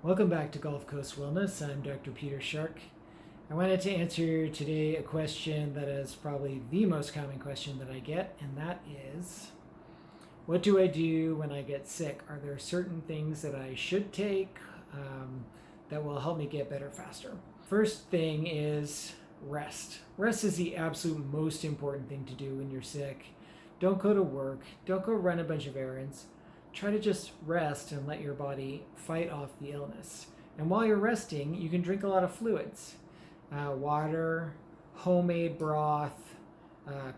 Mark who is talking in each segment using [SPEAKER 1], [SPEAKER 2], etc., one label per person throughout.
[SPEAKER 1] Welcome back to Gulf Coast Wellness. I'm Dr. Peter Shark. I wanted to answer today a question that is probably the most common question that I get, and that is, what do I do when I get sick? Are there certain things that I should take that will help me get better faster? First thing is rest. Rest is the absolute most important thing to do when you're sick. Don't go to work. Don't go run a bunch of errands. Try to just rest and let your body fight off the illness. And while you're resting, you can drink a lot of fluids. Water, homemade broth,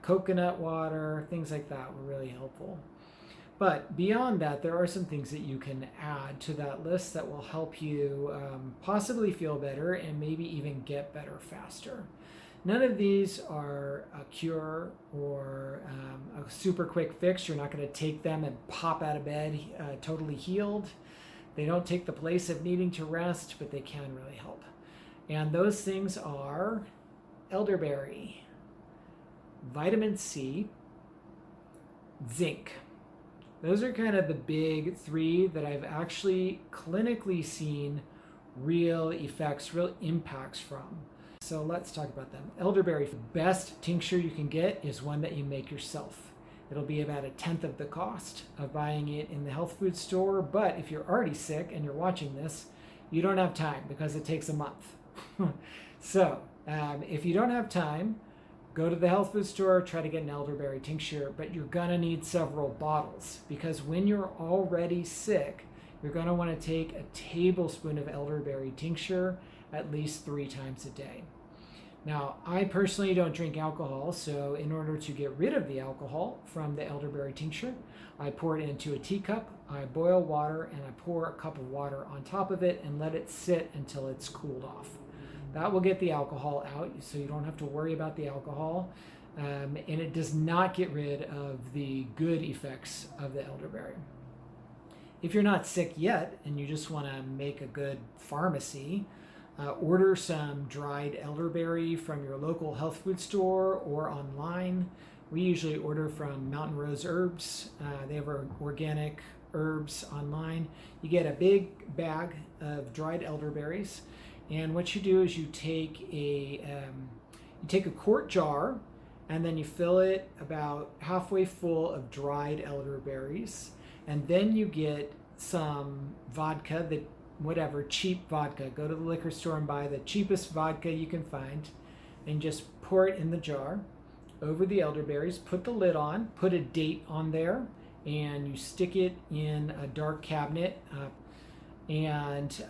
[SPEAKER 1] coconut water, things like that were really helpful. But beyond that, there are some things that you can add to that list that will help you possibly feel better and maybe even get better faster. None of these are a cure or a super quick fix. You're not going to take them and pop out of bed totally healed. They don't take the place of needing to rest, but they can really help. And those things are elderberry, vitamin C, zinc. Those are kind of the big three that I've actually clinically seen real effects, real impacts from. So let's talk about them. Elderberry, the best tincture you can get is one that you make yourself. It'll be about 1/10 of the cost of buying it in the health food store, but if you're already sick and you're watching this, you don't have time because it takes a month. So if you don't have time, go to the health food store, try to get an elderberry tincture, but you're gonna need several bottles because when you're already sick, you're gonna wanna take a tablespoon of elderberry tincture at least 3 times a day. Now, I personally don't drink alcohol, so in order to get rid of the alcohol from the elderberry tincture, I pour it into a teacup, I boil water, and I pour a cup of water on top of it and let it sit until it's cooled off. That will get the alcohol out, so you don't have to worry about the alcohol, and it does not get rid of the good effects of the elderberry. If you're not sick yet and you just want to make a good pharmacy, order some dried elderberry from your local health food store or online. We usually order from Mountain Rose Herbs. They have organic herbs online. You get a big bag of dried elderberries, and what you do is you take a quart jar, and then you fill it about halfway full of dried elderberries, and then you get some vodka, whatever, cheap vodka. Go to the liquor store and buy the cheapest vodka you can find and just pour it in the jar over the elderberries, put the lid on, put a date on there, and you stick it in a dark cabinet and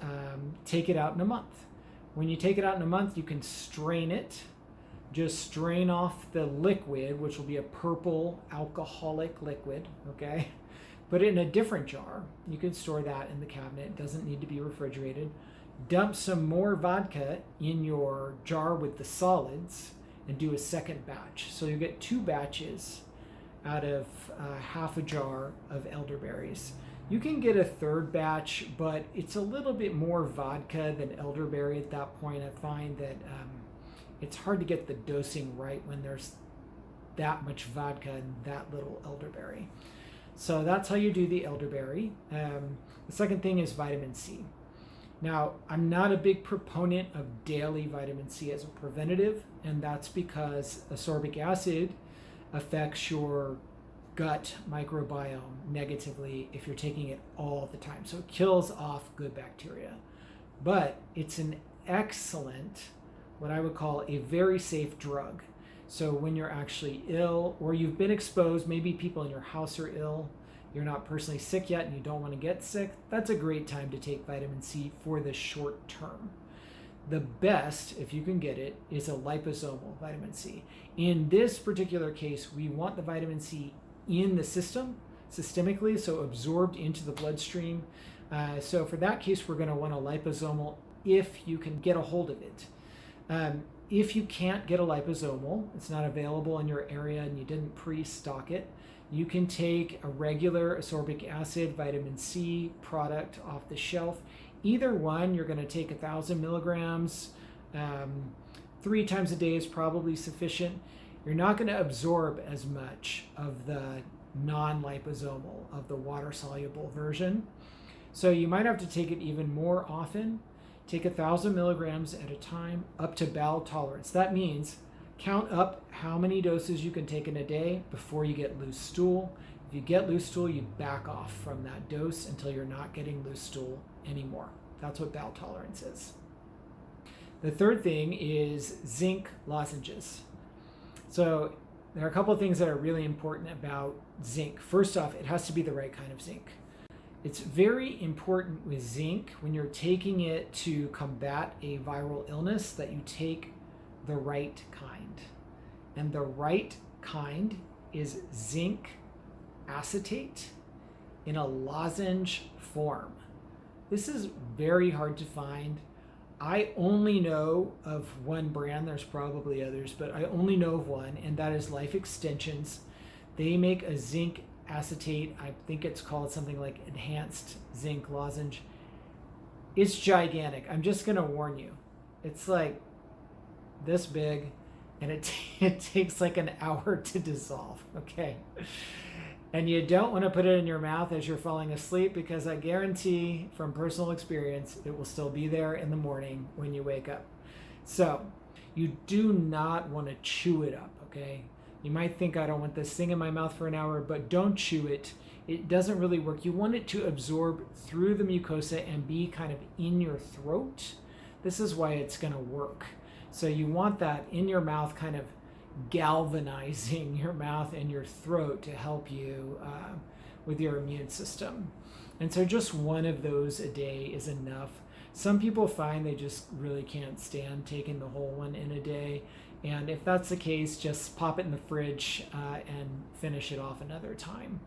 [SPEAKER 1] take it out in a month. When you take it out in a month, you can strain it. Just strain off the liquid, which will be a purple alcoholic liquid, okay? Put it in a different jar. You can store that in the cabinet. It doesn't need to be refrigerated. Dump some more vodka in your jar with the solids and do a second batch. So you get 2 batches out of half a jar of elderberries. You can get a third batch, but it's a little bit more vodka than elderberry at that point. I find that it's hard to get the dosing right when there's that much vodka and that little elderberry. So that's how you do the elderberry. The second thing is vitamin C. Now, I'm not a big proponent of daily vitamin C as a preventative, and that's because ascorbic acid affects your gut microbiome negatively if you're taking it all the time. So it kills off good bacteria. But it's an excellent, what I would call a very safe drug. So when you're actually ill or you've been exposed, maybe people in your house are ill, you're not personally sick yet and you don't want to get sick, that's a great time to take vitamin C for the short term. The best, if you can get it, is a liposomal vitamin C. In this particular case, we want the vitamin C in the system, systemically, so absorbed into the bloodstream. So for that case, we're going to want a liposomal if you can get a hold of it. If you can't get a liposomal, it's not available in your area and you didn't pre-stock it, you can take a regular ascorbic acid vitamin C product off the shelf. Either one, you're going to take 1,000 milligrams. 3 times a day is probably sufficient. You're not going to absorb as much of the non-liposomal, of the water-soluble version. So you might have to take it even more often. Take 1,000 milligrams at a time up to bowel tolerance. That means count up how many doses you can take in a day before you get loose stool. If you get loose stool, you back off from that dose until you're not getting loose stool anymore. That's what bowel tolerance is. The third thing is zinc lozenges. So there are a couple of things that are really important about zinc. First off, it has to be the right kind of zinc. It's very important with zinc when you're taking it to combat a viral illness that you take the right kind. And the right kind is zinc acetate in a lozenge form. This is very hard to find. I only know of one brand, there's probably others, but I only know of one, and that is Life Extensions. They make a zinc acetate, I think it's called something like enhanced zinc lozenge. It's gigantic. I'm just going to warn you. It's like this big, and it takes like an hour to dissolve, okay? And you don't want to put it in your mouth as you're falling asleep, because I guarantee from personal experience, it will still be there in the morning when you wake up. So you do not want to chew it up, okay? You might think, I don't want this thing in my mouth for an hour, but don't chew it. It doesn't really work. You want it to absorb through the mucosa and be kind of in your throat. This is why it's going to work. So you want that in your mouth, kind of galvanizing your mouth and your throat to help you with your immune system. And so just one of those a day is enough. Some people find they just really can't stand taking the whole one in a day. And if that's the case, just pop it in the fridge and finish it off another time.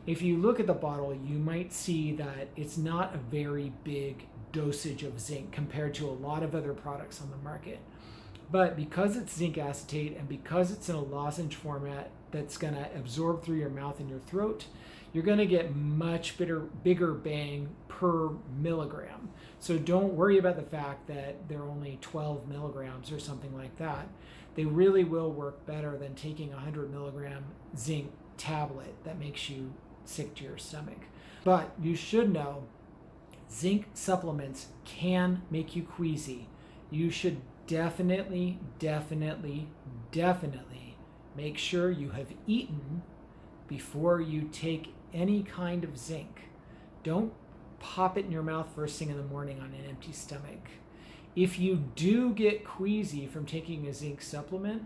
[SPEAKER 1] If you look at the bottle, you might see that it's not a very big dosage of zinc compared to a lot of other products on the market. But because it's zinc acetate and because it's in a lozenge format that's going to absorb through your mouth and your throat, you're going to get much bigger bang per milligram. So don't worry about the fact that they're only 12 milligrams or something like that. They really will work better than taking a 100 milligram zinc tablet that makes you sick to your stomach. But you should know zinc supplements can make you queasy. You should definitely make sure you have eaten before you take any kind of zinc. Don't pop it in your mouth first thing in the morning on an empty stomach. If you do get queasy from taking a zinc supplement,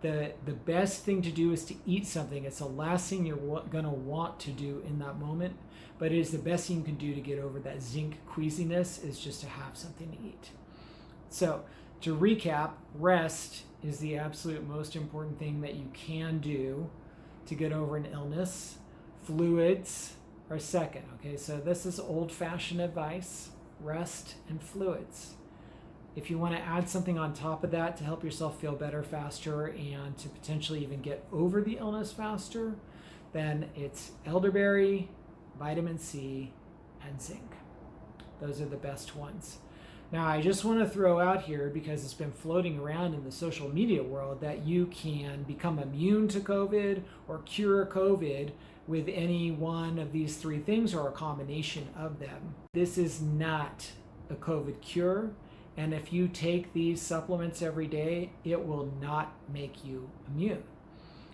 [SPEAKER 1] the best thing to do is to eat something. It's the last thing you're going to want to do in that moment, but it is the best thing you can do to get over that zinc queasiness is just to have something to eat. So to recap, rest is the absolute most important thing that you can do to get over an illness. Fluids are second, okay? So this is old-fashioned advice, rest and fluids. If you want to add something on top of that to help yourself feel better faster and to potentially even get over the illness faster, then it's elderberry, vitamin C, and zinc. Those are the best ones. Now, I just want to throw out here, because it's been floating around in the social media world, that you can become immune to COVID or cure COVID with any one of these three things or a combination of them. This is not a COVID cure. And if you take these supplements every day, it will not make you immune.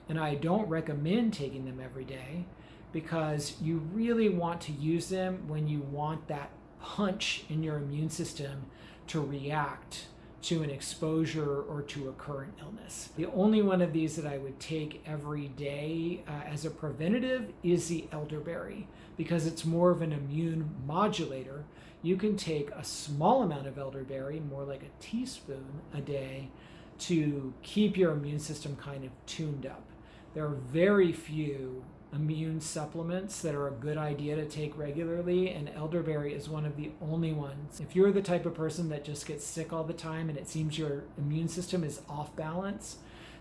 [SPEAKER 1] And I don't recommend taking them every day, because you really want to use them when you want that punch in your immune system to react to an exposure or to a current illness. The only one of these that I would take every day as a preventative is the elderberry, because it's more of an immune modulator. You can take a small amount of elderberry, more like a teaspoon a day, to keep your immune system kind of tuned up. There are very few immune supplements that are a good idea to take regularly, and elderberry is one of the only ones. If you're the type of person that just gets sick all the time and it seems your immune system is off balance,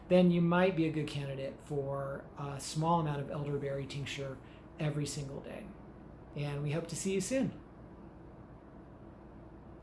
[SPEAKER 1] then you might be a good candidate for a small amount of elderberry tincture every single day. And we hope to see you soon.